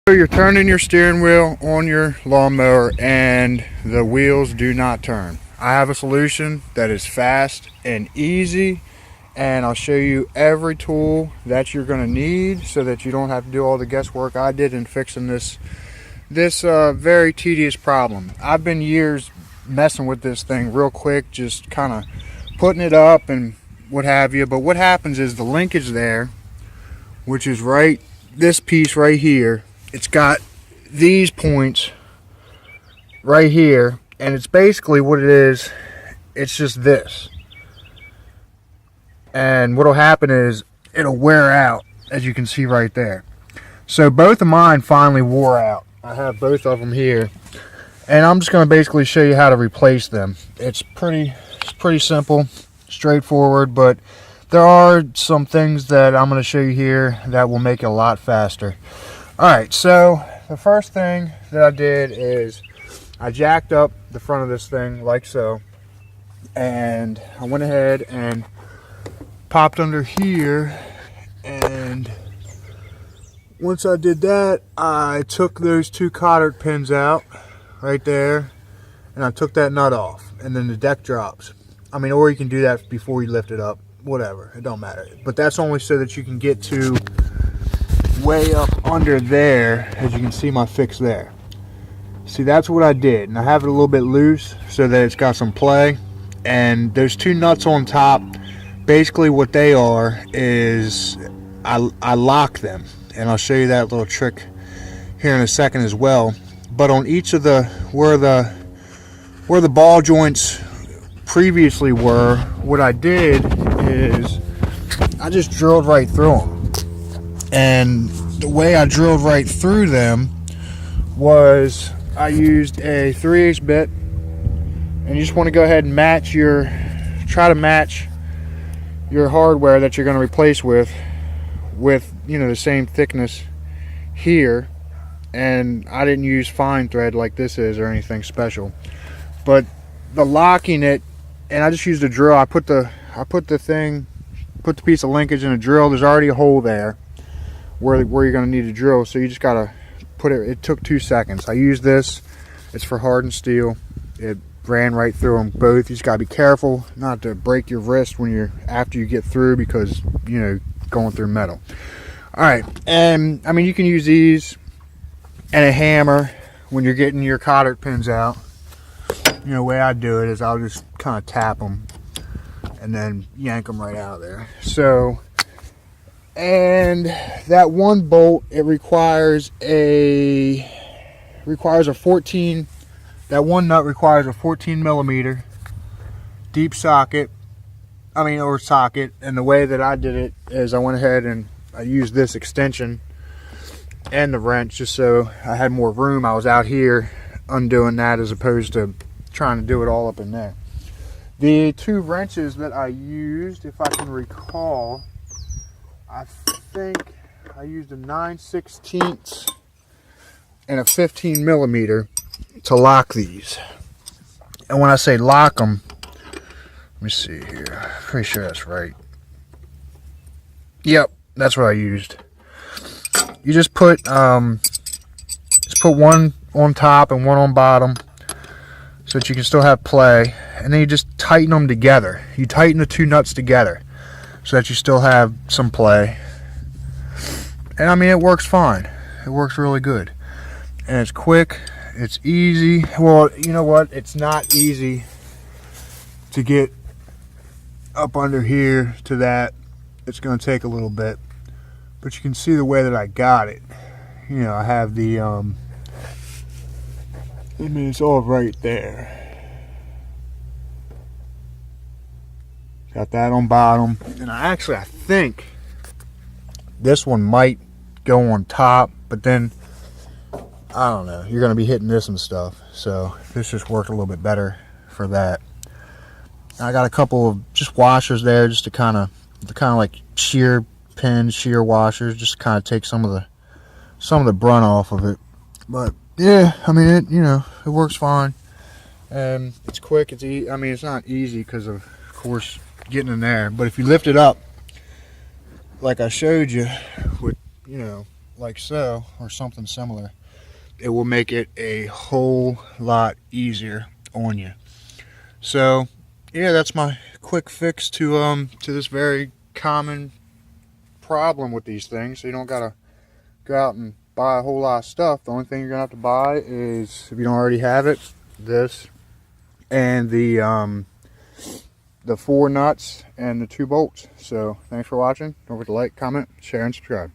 You're turning your steering wheel on your lawnmower and the wheels do not turn. I have a solution that is fast and easy, and I'll show you every tool that you're going to need so that you don't have to do all the guesswork I did in fixing this very tedious problem. I've been years messing with this thing real quick, just kind of putting it up and what have you, but what happens is the linkage there, which is right, this piece right here, it's got these points right here, and it's basically what it is, it's just this. And what'll happen is it'll wear out, as you can see right there. So both of mine finally wore out. I have both of them here, and I'm just going to basically show you how to replace them. It's pretty simple, straightforward, but there are some things that I'm going to show you here that will make it a lot faster. Alright, so the first thing that I did is I jacked up the front of this thing like so, and I went ahead and popped under here, and once I did that, I took those two cotter pins out right there, and I took that nut off, and then the deck drops. I mean, or you can do that before you lift it up, whatever, it don't matter. But that's only so that you can get to way up under there. As you can see my fix there. See, that's what I did, and I have it a little bit loose so that it's got some play. And those two nuts on top, basically what they are is I lock them, and I'll show you that little trick here in a second as well. But on each of the where the ball joints previously were, what I did is I just drilled right through them. And the way I drilled right through them was I used a 3/8 bit, and you just want to go ahead and try to match your hardware that you're going to replace with the same thickness here. And I didn't use fine thread like this is or anything special, but the locking it, and I just used a drill. I put the piece of linkage in a drill. There's already a hole there where you're going to need to drill, so you just got to put it. It took 2 seconds. I used this. It's for hardened steel. It ran right through them both. You just got to be careful not to break your wrist after you get through, because going through metal. All right, and I mean, you can use these and a hammer when you're getting your cotter pins out. The way I do it is I'll just kind of tap them and then yank them right out of there. So, and that one bolt, it requires a 14, that one nut requires a 14 millimeter deep socket, or socket. And the way that I did it is I went ahead and I used this extension and the wrench just so I had more room. I was out here undoing that as opposed to trying to do it all up in there. The two wrenches that I used, if I can recall, I think I used a 9/16 and a 15 millimeter to lock these. And when I say lock them, let me see here. Pretty sure that's right. Yep, that's what I used. You just put one on top and one on bottom so that you can still have play, and then you just tighten them together. You tighten the two nuts together so that you still have some play. And I mean, it works fine. It works really good. And it's quick, it's easy. Well, you know what? It's not easy to get up under here to that. It's going to take a little bit. But you can see the way that I got it. I have the, it's all right there. Got that on bottom. And I think this one might go on top, but then, I don't know, you're going to be hitting this and stuff. So this just worked a little bit better for that. I got a couple of just washers there just to kind of like shear pins, shear washers, just to kind of take some of the brunt off of it. But yeah, I mean, it works fine, and it's quick. It's easy. I mean, it's not easy because of course getting in there, but if you lift it up like I showed you with like so, or something similar, it will make it a whole lot easier on you. So yeah, that's my quick fix to this very common problem with these things. So you don't gotta go out and buy a whole lot of stuff. The only thing you're gonna have to buy is, if you don't already have it, this and the 4 nuts and the 2 bolts. So thanks for watching. Don't forget to like, comment, share, and subscribe.